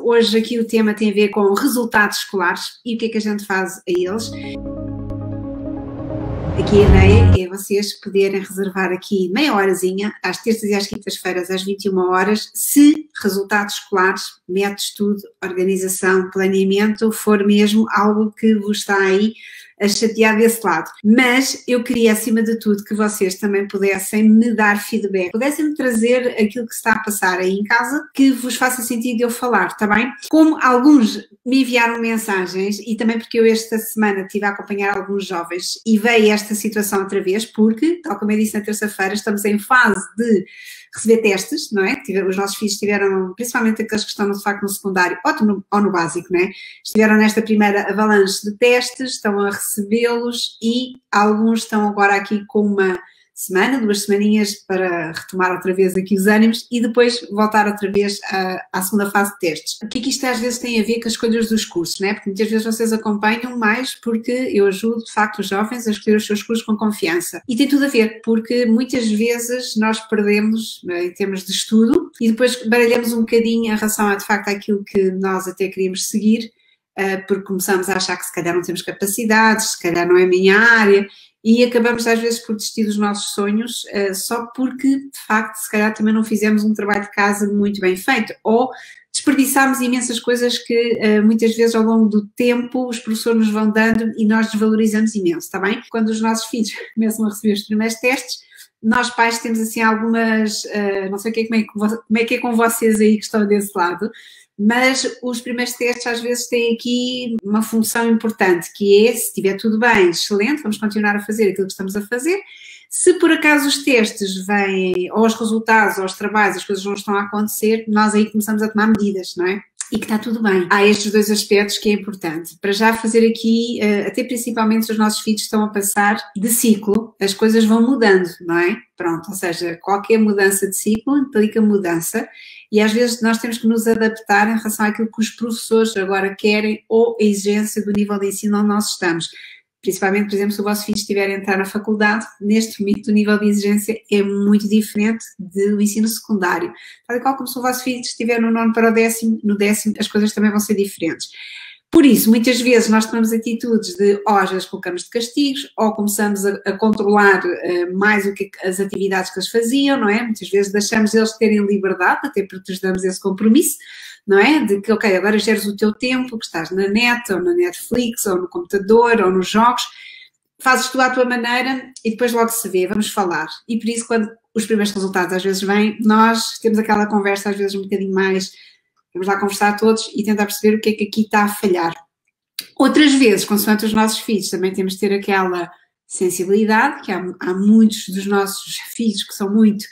Hoje aqui o tema tem a ver com resultados escolares e o que é que a gente faz a eles. Aqui a ideia é vocês poderem reservar aqui meia horazinha, às terças e às quintas-feiras, às 21 horas, se resultados escolares, método de estudo, organização, planeamento, for mesmo algo que vos está aí a chatear desse lado. Mas eu queria, acima de tudo, que vocês também pudessem me dar feedback, pudessem-me trazer aquilo que se está a passar aí em casa, que vos faça sentido eu falar, está bem? Como alguns me enviaram mensagens, e também porque eu esta semana estive a acompanhar alguns jovens e veio esta situação outra vez, porque, tal como eu disse na terça-feira, estamos em fase de receber testes, não é? Os nossos filhos estiveram, principalmente aqueles que estão de facto no secundário ou no básico, não é? Estiveram nesta primeira avalanche de testes, estão a recebê-los e alguns estão agora aqui com uma semana, 2 semaninhas para retomar outra vez aqui os ânimos e depois voltar outra vez à segunda fase de testes. O que é que isto às vezes tem a ver com as escolhas dos cursos, não é? Porque muitas vezes vocês acompanham mais porque eu ajudo de facto os jovens a escolher os seus cursos com confiança. E tem tudo a ver, porque muitas vezes nós perdemos em termos de estudo e depois baralhamos um bocadinho em relação a de facto àquilo que nós até queríamos seguir, porque começamos a achar que se calhar não temos capacidades, se calhar não é a minha área, e acabamos às vezes por desistir dos nossos sonhos só porque, de facto, se calhar também não fizemos um trabalho de casa muito bem feito, ou desperdiçámos imensas coisas que muitas vezes ao longo do tempo os professores nos vão dando e nós desvalorizamos imenso, está bem? Quando os nossos filhos começam a receber os primeiros testes, nós pais temos assim algumas, não sei como é que é com vocês aí que estão desse lado, mas os primeiros testes às vezes têm aqui uma função importante, que é, se estiver tudo bem, excelente, vamos continuar a fazer aquilo que estamos a fazer. Se por acaso os testes vêm, ou os resultados, ou os trabalhos, as coisas não estão a acontecer, nós aí começamos a tomar medidas, não é? E que está tudo bem. Há estes 2 aspectos que é importante. Para já fazer aqui, até principalmente se os nossos filhos estão a passar de ciclo, as coisas vão mudando, não é? Pronto, ou seja, qualquer mudança de ciclo implica mudança e às vezes nós temos que nos adaptar em relação àquilo que os professores agora querem ou a exigência do nível de ensino onde nós estamos. Principalmente, por exemplo, se o vosso filho estiver a entrar na faculdade, neste momento o nível de exigência é muito diferente do ensino secundário. Tal e qual como se o vosso filho estiver no 9º para o 10º, no 10º as coisas também vão ser diferentes. Por isso, muitas vezes nós tomamos atitudes de, ou às vezes colocamos de castigos, ou começamos a controlar mais o que as atividades que eles faziam, não é? Muitas vezes deixamos eles terem liberdade, até porque lhes damos esse compromisso, não é? De que, ok, agora geres o teu tempo, que estás na net, ou na Netflix, ou no computador, ou nos jogos, fazes tu à tua maneira e depois logo se vê, vamos falar. E por isso, quando os primeiros resultados às vezes vêm, nós temos aquela conversa às vezes um bocadinho mais, vamos lá conversar todos e tentar perceber o que é que aqui está a falhar. Outras vezes, consoante os nossos filhos, também temos de ter aquela sensibilidade, que há muitos dos nossos filhos que são muito...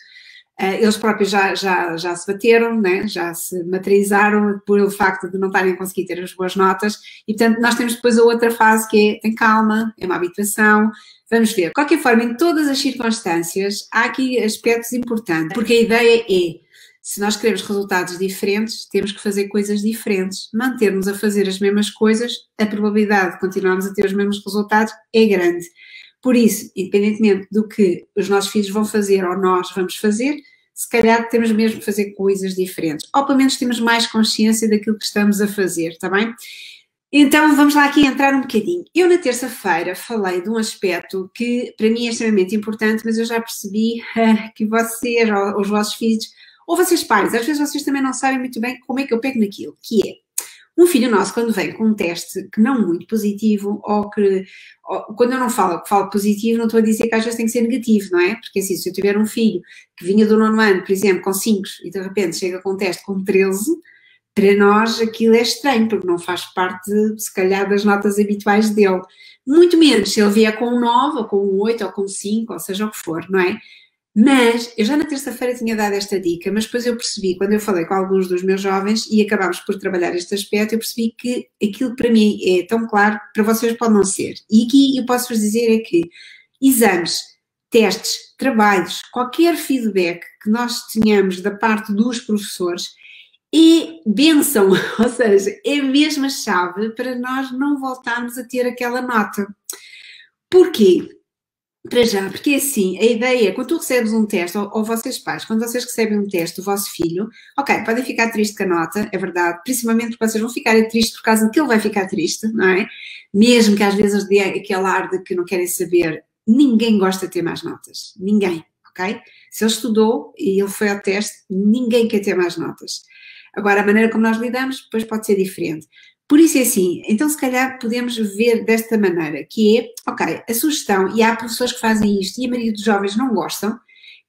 eles próprios já se bateram, né? Já se materializaram por o facto de não estarem a conseguir ter as boas notas e, portanto, nós temos depois a outra fase que é tem calma, é uma habituação, vamos ver. De qualquer forma, em todas as circunstâncias, há aqui aspectos importantes, porque a ideia é, se nós queremos resultados diferentes, temos que fazer coisas diferentes. Mantermos a fazer as mesmas coisas, a probabilidade de continuarmos a ter os mesmos resultados é grande. Por isso, independentemente do que os nossos filhos vão fazer ou nós vamos fazer, se calhar temos mesmo que fazer coisas diferentes. Ou pelo menos temos mais consciência daquilo que estamos a fazer, está bem? Então vamos lá aqui entrar um bocadinho. Eu na terça-feira falei de um aspecto que para mim é extremamente importante, mas eu já percebi que vocês, ou os vossos filhos, ou vocês pais, às vezes vocês também não sabem muito bem como é que eu pego naquilo, que é um filho nosso, quando vem com um teste que não muito positivo, quando eu não falo positivo, não estou a dizer que às vezes tem que ser negativo, não é? Porque assim, se eu tiver um filho que vinha do 9º ano, por exemplo, com 5 e de repente chega com um teste com 13, para nós aquilo é estranho, porque não faz parte, se calhar, das notas habituais dele. Muito menos se ele vier com um 9, ou com um 8, ou com um 5, ou seja o que for, não é? Mas, eu já na terça-feira tinha dado esta dica, mas depois eu percebi, quando eu falei com alguns dos meus jovens e acabámos por trabalhar este aspecto, eu percebi que aquilo para mim é tão claro, para vocês pode não ser. E aqui eu posso vos dizer é que exames, testes, trabalhos, qualquer feedback que nós tenhamos da parte dos professores é bênção, ou seja, é a mesma chave para nós não voltarmos a ter aquela nota. Porquê? Para já, porque é assim, a ideia é, quando tu recebes um teste, ou vocês pais, quando vocês recebem um teste do vosso filho, ok, podem ficar tristes com a nota, é verdade, principalmente porque vocês vão ficar tristes por causa de que ele vai ficar triste, não é? Mesmo que às vezes eles dê aquele ar de que não querem saber, ninguém gosta de ter mais notas, ninguém, ok? Se ele estudou e ele foi ao teste, ninguém quer ter mais notas. Agora, a maneira como nós lidamos, depois pode ser diferente. Por isso é assim, então se calhar podemos ver desta maneira, que é, ok, a sugestão, e há professores que fazem isto, e a maioria dos jovens não gostam,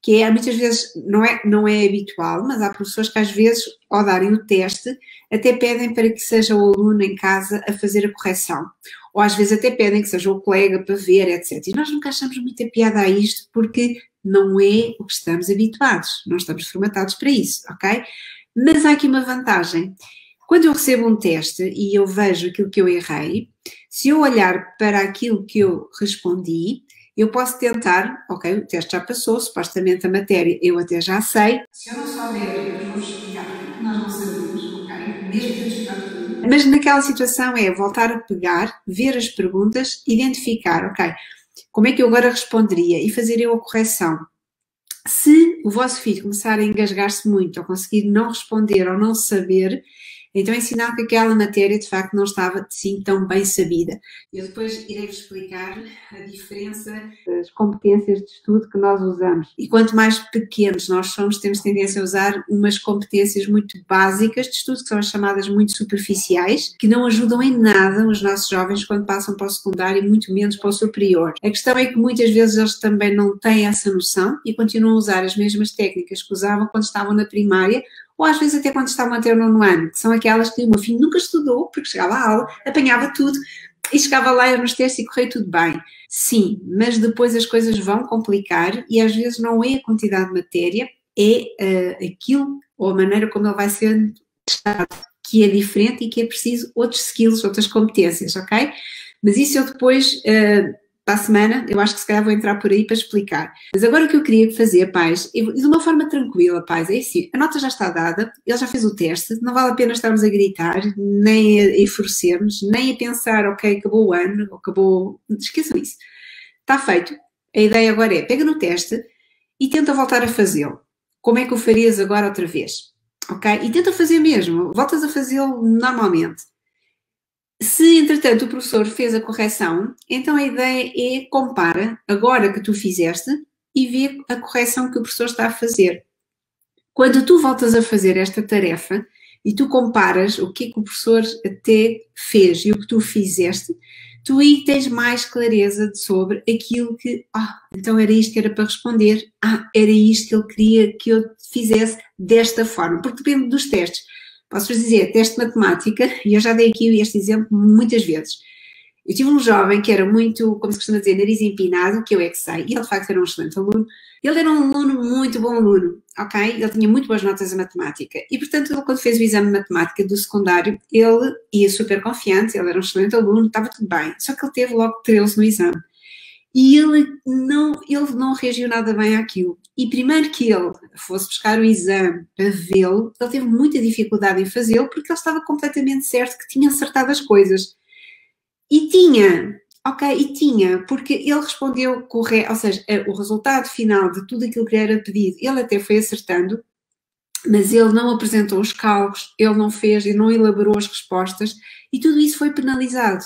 que é, muitas vezes, não é habitual, mas há professores que às vezes, ao darem o teste, até pedem para que seja o aluno em casa a fazer a correção. Ou às vezes até pedem que seja o colega para ver, etc. E nós nunca achamos muita piada a isto, porque não é o que estamos habituados, não estamos formatados para isso, ok? Mas há aqui uma vantagem. Quando eu recebo um teste e eu vejo aquilo que eu errei, se eu olhar para aquilo que eu respondi, eu posso tentar, ok, o teste já passou, supostamente a matéria eu até já sei. Se eu não souber, eu vou-vos explicar porque nós não sabemos, ok, mesmo tendo estudado tudo. Mas naquela situação é voltar a pegar, ver as perguntas, identificar, ok, como é que eu agora responderia e fazer eu a correção. Se o vosso filho começar a engasgar-se muito ou conseguir não responder ou não saber, então é sinal que aquela matéria de facto não estava assim tão bem sabida. Eu depois irei-vos explicar a diferença das competências de estudo que nós usamos. E quanto mais pequenos nós somos, temos tendência a usar umas competências muito básicas de estudo, que são as chamadas muito superficiais, que não ajudam em nada os nossos jovens quando passam para o secundário, muito menos para o superior. A questão é que muitas vezes eles também não têm essa noção e continuam a usar as mesmas técnicas que usavam quando estavam na primária, ou às vezes até quando estavam até o 9º ano, que são aquelas que o meu filho nunca estudou, porque chegava à aula, apanhava tudo e chegava lá nos testes e correu tudo bem. Sim, mas depois as coisas vão complicar e às vezes não é a quantidade de matéria, é aquilo ou a maneira como ele vai sendo testado, que é diferente e que é preciso outros skills, outras competências, ok? Mas isso eu depois... para a semana, eu acho que se calhar vou entrar por aí para explicar. Mas agora o que eu queria fazer, pais, e de uma forma tranquila, pais, é assim, a nota já está dada, ele já fez o teste, não vale a pena estarmos a gritar, nem a enfurecermos, nem a pensar, ok, acabou o ano, acabou... Esqueçam isso. Está feito. A ideia agora é, pega no teste e tenta voltar a fazê-lo. Como é que o farias agora outra vez? Ok? E tenta fazer mesmo, voltas a fazê-lo normalmente. Se, entretanto, o professor fez a correção, então a ideia é compara agora que tu fizeste e vê a correção que o professor está a fazer. Quando tu voltas a fazer esta tarefa e tu comparas o que é que o professor até fez e o que tu fizeste, tu aí tens mais clareza sobre aquilo que, então era isto que era para responder, era isto que ele queria que eu fizesse desta forma, porque depende dos testes. Posso-vos dizer, teste de matemática, e eu já dei aqui este exemplo muitas vezes. Eu tive um jovem que era muito, como se costuma dizer, nariz empinado, que eu é que sei, e ele de facto era um excelente aluno. Ele era um aluno, muito bom aluno, ok? Ele tinha muito boas notas em matemática. E, portanto, ele, quando fez o exame de matemática do secundário, ele ia super confiante, ele era um excelente aluno, estava tudo bem. Só que ele teve logo 13 no exame. E ele não reagiu nada bem àquilo. E primeiro que ele fosse buscar o exame para vê-lo, ele teve muita dificuldade em fazê-lo porque ele estava completamente certo que tinha acertado as coisas. E tinha, porque ele respondeu correto, ou seja, o resultado final de tudo aquilo que lhe era pedido, ele até foi acertando, mas ele não apresentou os cálculos, ele não fez e não elaborou as respostas, e tudo isso foi penalizado.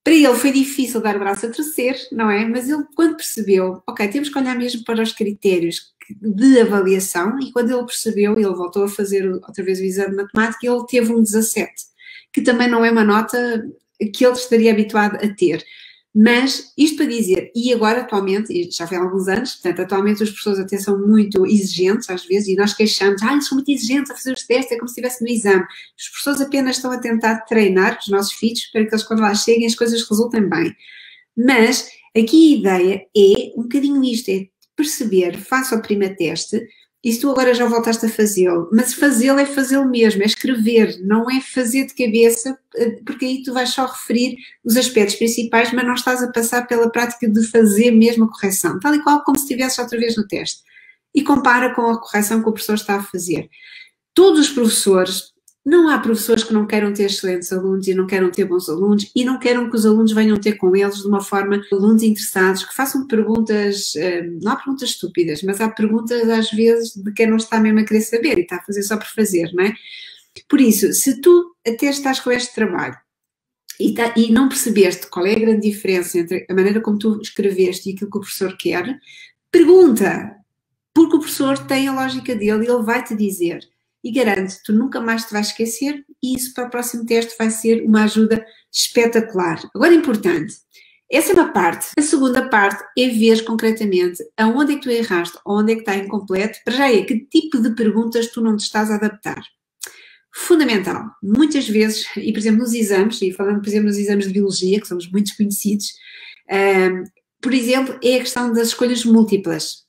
Para ele foi difícil dar o braço a torcer, não é? Mas ele, quando percebeu, ok, temos que olhar mesmo para os critérios de avaliação, e quando ele percebeu, ele voltou a fazer outra vez o exame de matemática e ele teve um 17, que também não é uma nota que ele estaria habituado a ter. Mas isto para dizer, e agora atualmente, e já foi há alguns anos, portanto atualmente os professores até são muito exigentes às vezes, e nós queixamos, eles são muito exigentes a fazer os testes, é como se estivesse no exame. Os professores apenas estão a tentar treinar os nossos filhos para que eles quando lá cheguem as coisas resultem bem. Mas aqui a ideia é um bocadinho isto, é perceber, faça o primeiro teste, e se tu agora já voltaste a fazê-lo, mas fazê-lo é fazê-lo mesmo, é escrever, não é fazer de cabeça, porque aí tu vais só referir os aspectos principais, mas não estás a passar pela prática de fazer mesmo a correção, tal e qual como se estivesse outra vez no teste. E compara com a correção que o professor está a fazer. Todos os professores Não há professores que não queiram ter excelentes alunos e não queiram ter bons alunos e não queiram que os alunos venham ter com eles de uma forma, alunos interessados, que façam perguntas, não há perguntas estúpidas, mas há perguntas às vezes de quem não está mesmo a querer saber e está a fazer só por fazer, não é? Por isso, se tu até estás com este trabalho e não percebeste qual é a grande diferença entre a maneira como tu escreveste e aquilo que o professor quer, pergunta, porque o professor tem a lógica dele e ele vai te dizer. E garanto, tu nunca mais te vais esquecer e isso para o próximo teste vai ser uma ajuda espetacular. Agora, importante, essa é uma parte. A segunda parte é ver concretamente aonde é que tu erraste, onde é que está incompleto, para já é que tipo de perguntas tu não te estás a adaptar. Fundamental. Muitas vezes, e por exemplo nos exames, e falando por exemplo nos exames de biologia, que somos muito desconhecidos, por exemplo, é a questão das escolhas múltiplas.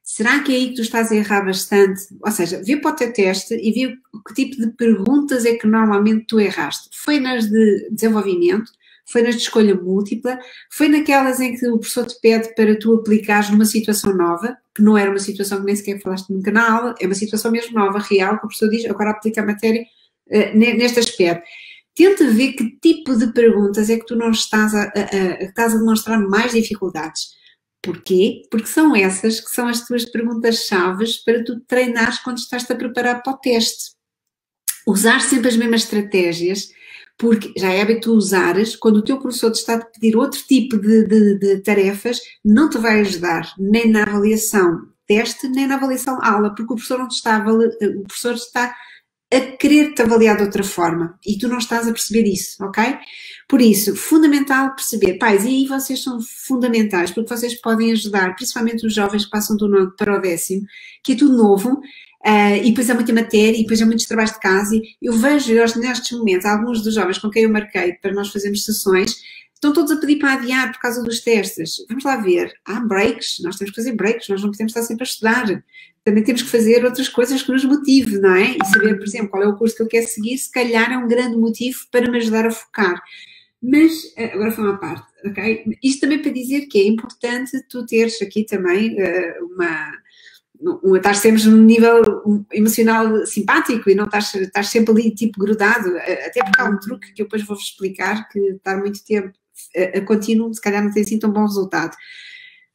Será que é aí que tu estás a errar bastante? Ou seja, vê para o teu teste e vê que tipo de perguntas é que normalmente tu erraste. Foi nas de desenvolvimento, foi nas de escolha múltipla, foi naquelas em que o professor te pede para tu aplicares numa situação nova, que não era uma situação que nem sequer falaste nunca na aula, é uma situação mesmo nova, real, que o professor diz, agora aplica a matéria neste aspecto. Tenta ver que tipo de perguntas é que tu não estás estás a demonstrar mais dificuldades. Porquê? Porque são essas que são as tuas perguntas-chave para tu treinares quando estás-te a preparar para o teste. Usar sempre as mesmas estratégias, porque já é hábito usares, quando o teu professor te está a pedir outro tipo de tarefas, não te vai ajudar, nem na avaliação teste, nem na avaliação aula, porque o professor não te está o professor está a querer-te avaliar de outra forma e tu não estás a perceber isso, ok? Por isso, fundamental perceber, pais, e aí vocês são fundamentais, porque vocês podem ajudar, principalmente os jovens que passam do 9 para o 10º, que é tudo novo, e depois há muita matéria, e depois há muitos trabalhos de casa, e eu vejo nestes momentos, alguns dos jovens com quem eu marquei para nós fazermos sessões, estão todos a pedir para adiar por causa dos testes. Vamos lá ver, há breaks, nós temos que fazer breaks, nós não podemos estar sempre a estudar. Também temos que fazer outras coisas que nos motivem, não é? E saber, por exemplo, qual é o curso que eu quero seguir, se calhar é um grande motivo para me ajudar a focar. Mas, agora foi uma parte, ok? Isto também para dizer que é importante tu teres aqui também estar sempre num nível emocional simpático e não estar sempre ali tipo grudado, até porque há um truque que eu depois vou-vos explicar, que estar muito tempo a contínuo, se calhar não tem assim tão bom resultado.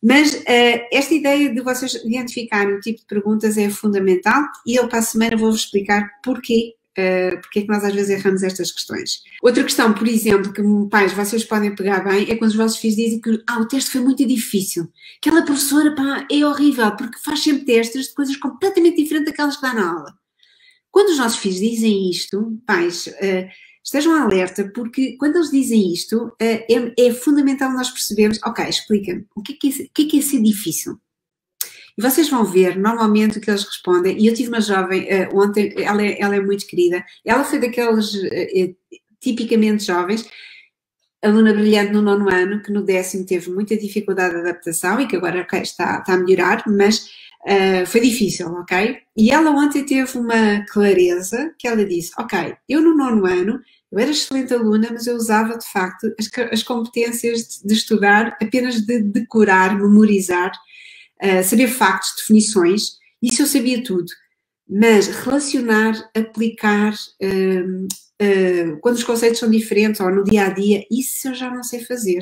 Mas esta ideia de vocês identificarem o tipo de perguntas é fundamental e eu para a semana vou-vos explicar porquê porque é que nós às vezes erramos estas questões. Outra questão, por exemplo, que pais, vocês podem pegar bem, é quando os vossos filhos dizem que o teste foi muito difícil. Aquela professora, pá, é horrível, porque faz sempre testes de coisas completamente diferentes daquelas que dá na aula. Quando os nossos filhos dizem isto, pais, estejam alerta, porque quando eles dizem isto, é fundamental nós percebermos, ok, explica-me, o que é ser difícil? E vocês vão ver, normalmente, o que eles respondem, e eu tive uma jovem ontem, ela é muito querida, ela foi daqueles tipicamente jovens, aluna brilhante no 9º ano, que no 10º teve muita dificuldade de adaptação e que agora okay, está a melhorar, mas foi difícil, ok? E ela ontem teve uma clareza que ela disse, ok, eu no 9º ano, eu era excelente aluna, mas eu usava de facto as competências de estudar, apenas de decorar, memorizar, saber factos, definições, isso eu sabia tudo, mas relacionar, aplicar, quando os conceitos são diferentes ou no dia-a-dia, isso eu já não sei fazer.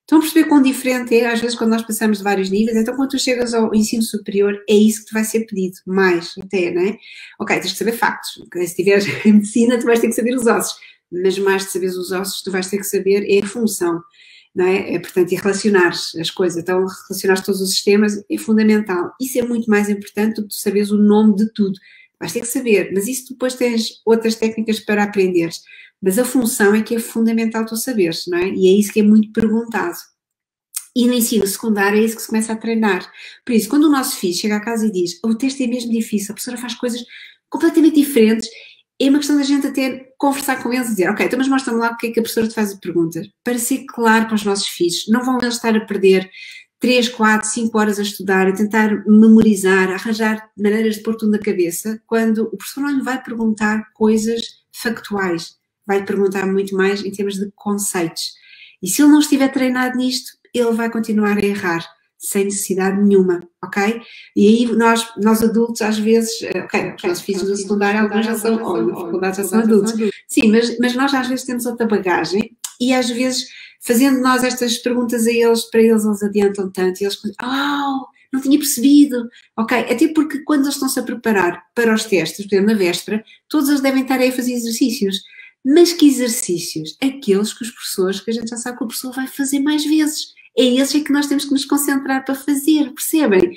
Estão a perceber quão diferente é, às vezes, quando nós passamos de vários níveis, então quando tu chegas ao ensino superior, é isso que te vai ser pedido, mais até, não é? Ok, tens que saber factos, se estiveres em medicina tu vais ter que saber os ossos, mas mais de saberes os ossos tu vais ter que saber é a função. Não é? Portanto, e relacionar as coisas, então relacionar todos os sistemas é fundamental. Isso é muito mais importante do que tu saberes o nome de tudo. Vais ter que saber, mas isso depois tens outras técnicas para aprenderes. Mas a função é que é fundamental tu saberes, não é? E é isso que é muito perguntado. E no ensino secundário é isso que se começa a treinar. Por isso, quando o nosso filho chega a casa e diz o texto é mesmo difícil, a professora faz coisas completamente diferentes, é uma questão da gente até conversar com eles e dizer, ok, então mas mostra-me lá o que é que a professora te faz de perguntas, para ser claro para os nossos filhos. Não vão eles estar a perder 3, 4, 5 horas a estudar, a tentar memorizar, a arranjar maneiras de pôr tudo na cabeça, quando o professor não lhe vai perguntar coisas factuais, vai-lhe perguntar muito mais em termos de conceitos. E se ele não estiver treinado nisto, ele vai continuar a errar. sem necessidade nenhuma, ok? E aí nós adultos às vezes, ok, os nossos filhos do secundário alguns já são, ou na faculdade já são adultos, sim, mas nós às vezes temos outra bagagem e às vezes fazendo nós estas perguntas a eles, para eles adiantam tanto e eles não tinha percebido, ok? Até porque quando eles estão-se a preparar para os testes, por exemplo, na véspera, todos eles devem estar aí a fazer exercícios. Mas que exercícios? Aqueles que os professores, que a gente já sabe que o professor vai fazer mais vezes. É esses que nós temos que nos concentrar para fazer, percebem?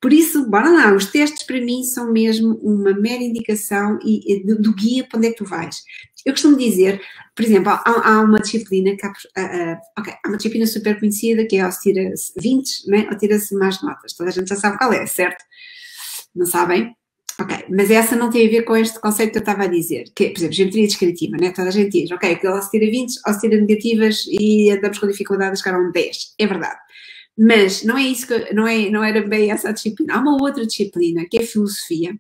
Por isso, bora lá, os testes para mim são mesmo uma mera indicação do guia para onde é que tu vais. Eu costumo dizer, por exemplo, há uma disciplina que há uma disciplina super conhecida que é ou se tira-se 20, né, ou tira-se mais notas. Toda a gente já sabe qual é, certo? Não sabem? Ok, mas essa não tem a ver com este conceito que eu estava a dizer, que é, por exemplo, geometria descritiva, né? Toda a gente diz, ok, que ou se tira 20, ou se tira negativas e andamos com dificuldade a chegar a um 10. É verdade. Mas não é isso que, não era bem essa a disciplina. Há uma outra disciplina, que é filosofia,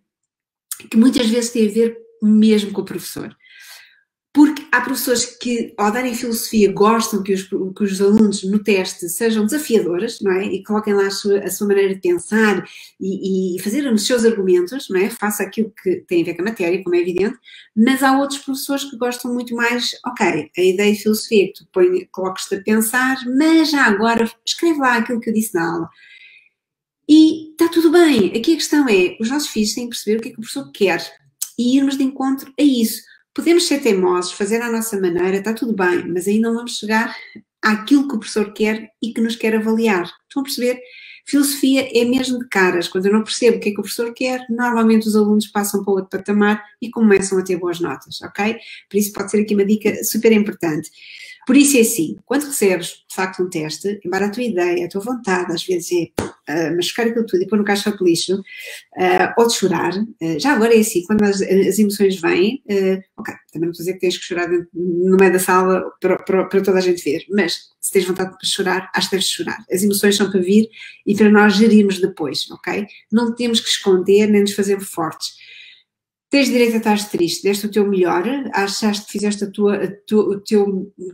que muitas vezes tem a ver mesmo com o professor. Porque há professores que, ao darem filosofia, gostam que os alunos no teste sejam desafiadores, não é? E coloquem lá a sua maneira de pensar e fazer os seus argumentos, não é? Faça aquilo que tem a ver com a matéria, como é evidente. Mas há outros professores que gostam muito mais, ok, a ideia de filosofia que tu colocas-te a pensar, mas já agora escreve lá aquilo que eu disse na aula. E está tudo bem. Aqui a questão é, os nossos filhos têm que perceber o que é que o professor quer e irmos de encontro a isso. Podemos ser teimosos, fazer à nossa maneira, está tudo bem, mas aí não vamos chegar àquilo que o professor quer e que nos quer avaliar. Estão a perceber? Filosofia é mesmo de caras. Quando eu não percebo o que é que o professor quer, normalmente os alunos passam para outro patamar e começam a ter boas notas, ok? Por isso pode ser aqui uma dica super importante. Por isso é assim, quando recebes, de facto, um teste, embora a tua ideia, a tua vontade, às vezes é machucar aquilo tudo e pôr no caixote de lixo, ou de chorar, já agora é assim, quando as emoções vêm, ok, também não estou a dizer que tens que chorar no meio da sala para toda a gente ver, mas se tens vontade de chorar, acho que deves chorar. As emoções são para vir e para nós gerirmos depois, ok? Não temos que esconder nem nos fazer fortes. Tens direito a estar triste, deste o teu melhor, achaste que fizeste o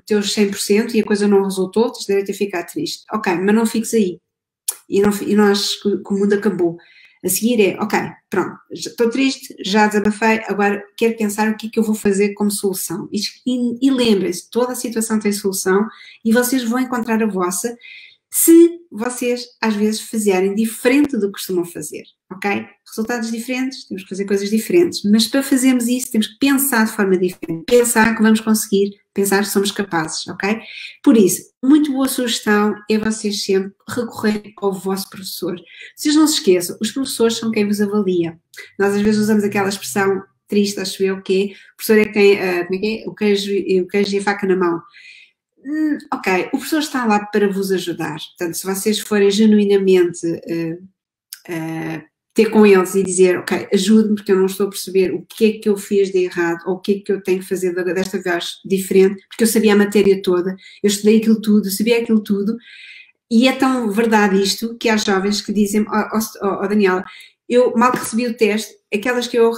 teu 100% e a coisa não resultou, tens direito a ficar triste. Ok, mas não fiques aí. E não aches que o mundo acabou. A seguir é, ok, pronto, estou triste, já desabafei, agora quero pensar o que é que eu vou fazer como solução. E lembrem-se, toda a situação tem solução e vocês vão encontrar a vossa se vocês às vezes fizerem diferente do que costumam fazer, ok? Resultados diferentes, temos que fazer coisas diferentes, mas para fazermos isso temos que pensar de forma diferente, pensar que vamos conseguir, pensar que somos capazes, ok? Por isso, muito boa sugestão é vocês sempre recorrerem ao vosso professor. Vocês não se esqueçam, os professores são quem vos avalia. Nós às vezes usamos aquela expressão triste, acho eu, que o professor é que tem, como é que é? O queijo e a faca na mão. Ok, o professor está lá para vos ajudar. Portanto, se vocês forem genuinamente ter com eles e dizer, ok, ajude-me porque eu não estou a perceber o que é que eu fiz de errado ou o que é que eu tenho que fazer desta vez diferente, porque eu sabia a matéria toda, eu estudei aquilo tudo, sabia aquilo tudo, e é tão verdade isto que há jovens que dizem, Daniela, eu mal que recebi o teste, aquelas que eu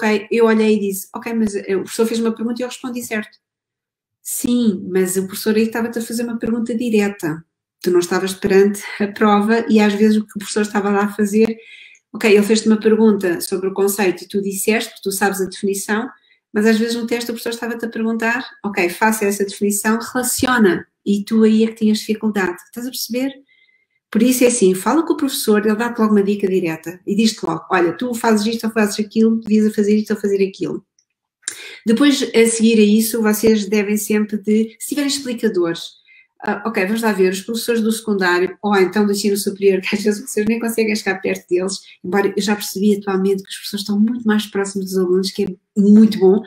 olhei e disse, ok, mas o professor fez uma pergunta e eu respondi certo. Sim, mas o professor aí estava-te a fazer uma pergunta direta. Tu não estavas perante a prova e às vezes o que o professor estava lá a fazer, ok, ele fez-te uma pergunta sobre o conceito e tu disseste, porque tu sabes a definição, mas às vezes no teste o professor estava-te a perguntar, ok, faça essa definição, relaciona, e tu aí é que tinhas dificuldade. Estás a perceber? Por isso é assim, fala com o professor, ele dá-te logo uma dica direta e diz-te logo, olha, tu fazes isto ou fazes aquilo, devias a fazer isto ou fazer aquilo. Depois, a seguir a isso, vocês devem sempre se tiverem explicadores, ok, vamos lá ver, os professores do secundário, ou então do ensino superior, que às vezes vocês nem conseguem chegar perto deles, embora eu já percebi atualmente que os professores estão muito mais próximos dos alunos, que é muito bom,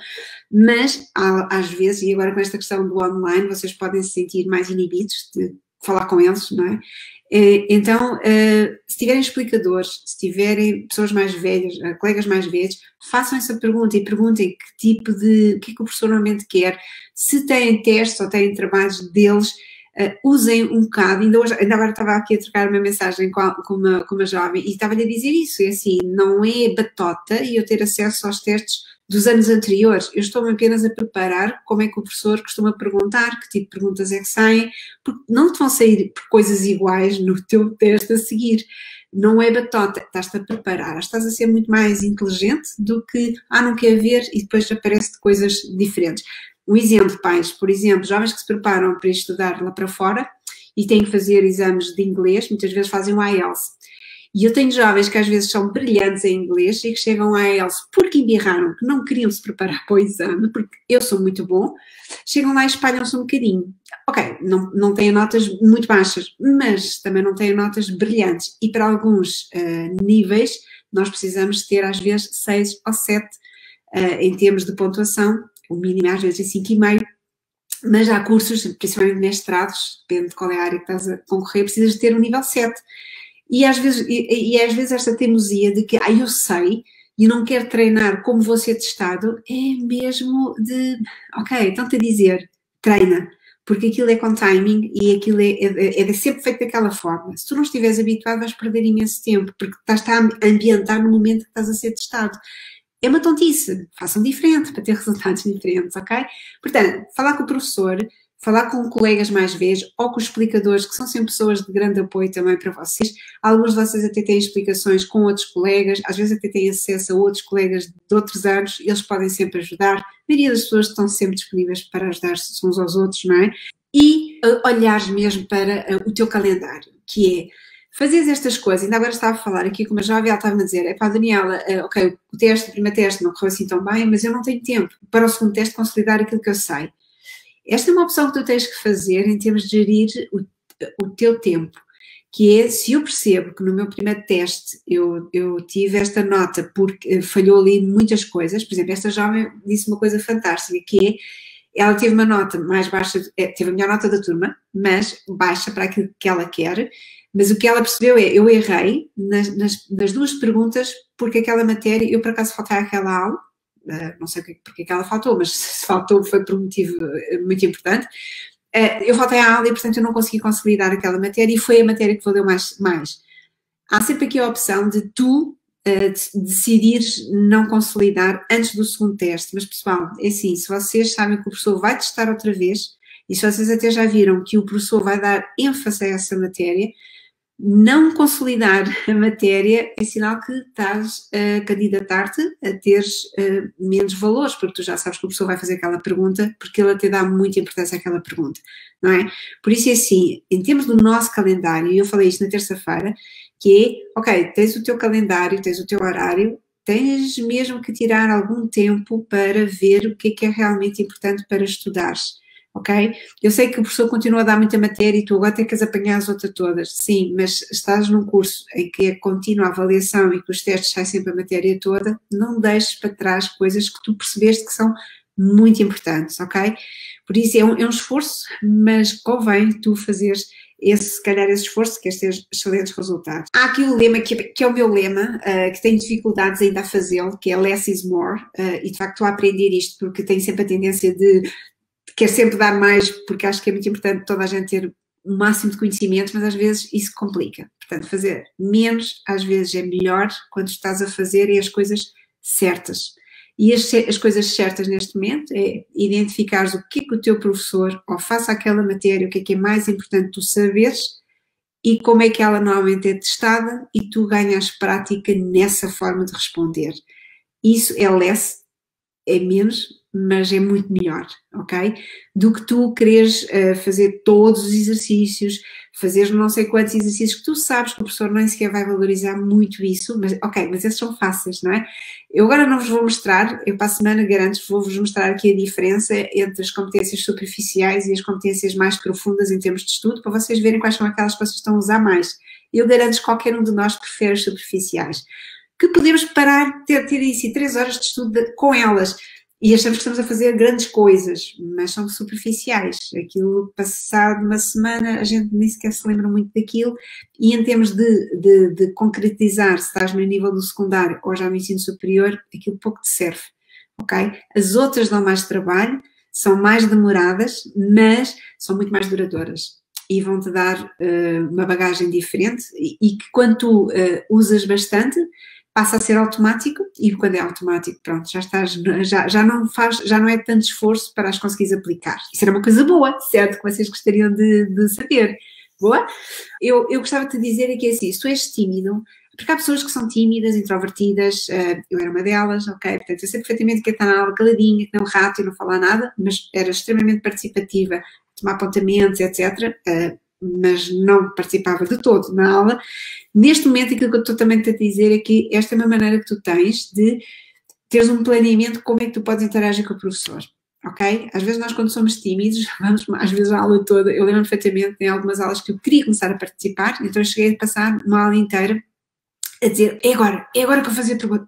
mas às vezes, e agora com esta questão do online, vocês podem se sentir mais inibidos de falar com eles, não é? Então, se tiverem explicadores, se tiverem pessoas mais velhas, colegas mais velhos, façam essa pergunta e perguntem o que é que o professor normalmente quer. Se têm testes ou têm trabalhos deles, usem um bocado. Ainda agora estava aqui a trocar uma mensagem com uma jovem e estava-lhe a dizer isso, é assim, não é batota e eu ter acesso aos testes dos anos anteriores. Eu estou-me apenas a preparar como é que o professor costuma perguntar, que tipo de perguntas é que saem, porque não te vão sair coisas iguais no teu teste a seguir. Não é batota, estás-te a preparar, estás a ser muito mais inteligente do que, não quer ver e depois aparece coisas diferentes. Um exemplo, pais, por exemplo, jovens que se preparam para estudar lá para fora e têm que fazer exames de inglês, muitas vezes fazem o IELTS. E eu tenho jovens que às vezes são brilhantes em inglês e que chegam a IELTS porque embirraram, que não queriam se preparar para o exame, porque eu sou muito bom, chegam lá e espalham-se um bocadinho. Ok, não têm notas muito baixas, mas também não têm notas brilhantes. E para alguns níveis, nós precisamos ter às vezes 6 ou 7 em termos de pontuação, o mínimo às vezes é 5,5. Mas há cursos, principalmente mestrados, depende de qual é a área que estás a concorrer, precisas de ter um nível 7. E às vezes esta teimosia de que eu sei e não quero treinar como vou ser testado, é mesmo de, ok, estão-te a dizer, treina, porque aquilo é com timing e aquilo é sempre feito daquela forma. Se tu não estiveres habituado vais perder imenso tempo, porque estás a ambientar no momento que estás a ser testado. É uma tontice, façam diferente para ter resultados diferentes, ok? Portanto, falar com o professor, falar com colegas mais velhos ou com os explicadores, que são sempre pessoas de grande apoio também para vocês. Alguns de vocês até têm explicações com outros colegas, às vezes até têm acesso a outros colegas de outros anos, eles podem sempre ajudar. A maioria das pessoas estão sempre disponíveis para ajudar-se uns aos outros, não é? E olhares mesmo para o teu calendário, que é fazeres estas coisas. Ainda agora estava a falar aqui com uma jovem, ela estava-me a dizer, Daniela, ok, o primeiro teste não correu assim tão bem, mas eu não tenho tempo para o segundo teste consolidar aquilo que eu sei. Esta é uma opção que tu tens que fazer em termos de gerir o teu tempo, que é, se eu percebo que no meu primeiro teste eu tive esta nota porque falhou ali muitas coisas, por exemplo, esta jovem disse uma coisa fantástica, que é, ela teve uma nota mais baixa, teve a melhor nota da turma, mas baixa para aquilo que ela quer, mas o que ela percebeu é, eu errei nas duas perguntas, porque aquela matéria, eu por acaso faltei àquela aula, não sei porque ela faltou, mas se faltou foi por um motivo muito importante. Eu faltei à aula e, portanto, eu não consegui consolidar aquela matéria e foi a matéria que valeu mais. Há sempre aqui a opção de tu decidires não consolidar antes do segundo teste. Mas, pessoal, é assim, se vocês sabem que o professor vai testar outra vez e se vocês até já viram que o professor vai dar ênfase a essa matéria, não consolidar a matéria é sinal que estás a candidatar-te a teres menos valores, porque tu já sabes que o professor vai fazer aquela pergunta, porque ele até dá muita importância àquela pergunta, não é? Por isso é assim, em termos do nosso calendário, e eu falei isto na terça-feira, que é, ok, tens o teu calendário, tens o teu horário, tens mesmo que tirar algum tempo para ver o que é realmente importante para estudares. Ok? Eu sei que o professor continua a dar muita matéria e tu agora tens que apanhar as outras todas, sim, mas estás num curso em que é contínua avaliação e que os testes saem sempre a matéria toda, não deixes para trás coisas que tu percebeste que são muito importantes, ok? Por isso é um esforço, mas convém tu fazeres se calhar esse esforço, queres ter excelentes resultados. Há aqui o lema que é o meu lema, que tenho dificuldades ainda a fazê-lo, que é less is more, e de facto estou a aprender isto porque tenho sempre a tendência de quer sempre dar mais, porque acho que é muito importante toda a gente ter o máximo de conhecimentos, mas às vezes isso complica. Portanto, fazer menos às vezes é melhor quando estás a fazer as coisas certas. E as coisas certas neste momento é identificares o que é que o teu professor, ou faça aquela matéria, o que é mais importante tu saberes e como é que ela normalmente é testada e tu ganhas prática nessa forma de responder. Isso é less, é menos, mas é muito melhor, ok? Do que tu quereres fazer todos os exercícios, fazer não sei quantos exercícios que tu sabes que o professor nem sequer vai valorizar muito isso, mas ok, mas esses são fáceis, não é? Eu agora não vos vou mostrar, eu para a semana garanto-vos, vou-vos mostrar aqui a diferença entre as competências superficiais e as competências mais profundas em termos de estudo, para vocês verem quais são aquelas que vocês estão a usar mais. Eu garanto que qualquer um de nós prefere as superficiais, que podemos parar, ter isso 3 horas de estudo com elas, e achamos que estamos a fazer grandes coisas, mas são superficiais. Aquilo, passado uma semana, a gente nem sequer se lembra muito daquilo, e em termos de concretizar, se estás no nível do secundário ou já no ensino superior, aquilo pouco te serve, ok? As outras dão mais trabalho, são mais demoradas, mas são muito mais duradouras e vão-te dar uma bagagem diferente e que quando tu usas bastante, passa a ser automático, e quando é automático, pronto, já não é tanto esforço para as conseguires aplicar. Isso era uma coisa boa, certo? Que vocês gostariam de saber. Boa? Eu gostava de te dizer aqui assim, se tu és tímido, porque há pessoas que são tímidas, introvertidas, eu era uma delas, ok? Portanto, eu sei perfeitamente que está na aula caladinha, que não rato e não falar nada, mas era extremamente participativa, tomar apontamentos, etc., mas não participava de todo na aula. Neste momento, aquilo que eu estou também a te dizer é que esta é uma maneira que tu tens de teres um planeamento de como é que tu podes interagir com o professor. Ok? Às vezes nós quando somos tímidos, vamos às vezes a aula toda, eu lembro perfeitamente em algumas aulas que eu queria começar a participar, então eu cheguei a passar uma aula inteira a dizer, é agora que eu vou fazer a pergunta,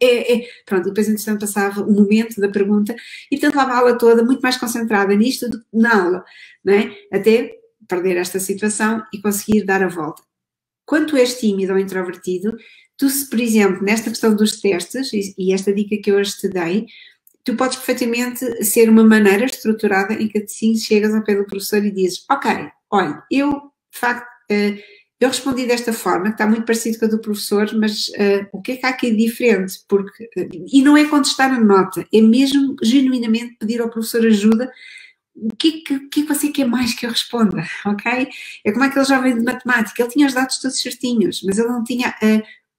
pronto, e depois entretanto passava o momento da pergunta, e portanto levava a aula toda muito mais concentrada nisto do que na aula, não é? Até perder esta situação e conseguir dar a volta. Quando tu és tímido ou introvertido, tu se, por exemplo, nesta questão dos testes, e esta dica que eu hoje te dei, tu podes perfeitamente ser uma maneira estruturada em que assim chegas ao pé do professor e dizes, ok, olha, eu de facto, eu respondi desta forma, que está muito parecido com a do professor, mas o que é que há aqui de diferente? Porque, e não é contestar a nota, é mesmo genuinamente pedir ao professor ajuda. O que é que você quer mais que eu responda, ok? É como aquele jovem de matemática, ele tinha os dados todos certinhos, mas ele não tinha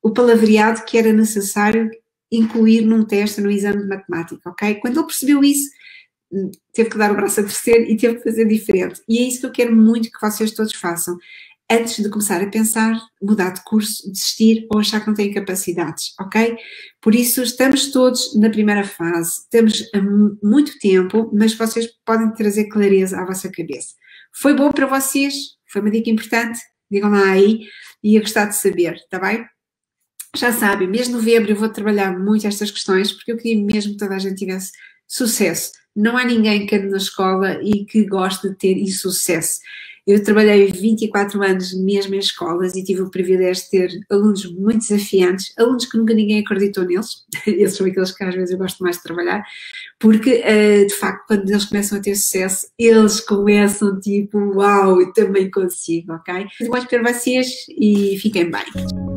o palavreado que era necessário incluir num teste, num exame de matemática, ok? Quando ele percebeu isso, teve que dar o braço a torcer e teve que fazer diferente. E é isso que eu quero muito que vocês todos façam. Antes de começar a pensar, mudar de curso, desistir ou achar que não têm capacidades, ok? Por isso, estamos todos na primeira fase, temos muito tempo, mas vocês podem trazer clareza à vossa cabeça. Foi bom para vocês? Foi uma dica importante? Digam lá aí, ia gostar de saber, está bem? Já sabem, mês de novembro eu vou trabalhar muito estas questões, porque eu queria mesmo que toda a gente tivesse sucesso. Não há ninguém que ande na escola e que goste de ter insucesso. Eu trabalhei 24 anos mesmo em escolas e tive o privilégio de ter alunos muito desafiantes, alunos que nunca ninguém acreditou neles, esses são aqueles que às vezes eu gosto mais de trabalhar, porque de facto quando eles começam a ter sucesso, eles começam tipo, uau, eu também consigo, ok? Muito bom para vocês e fiquem bem.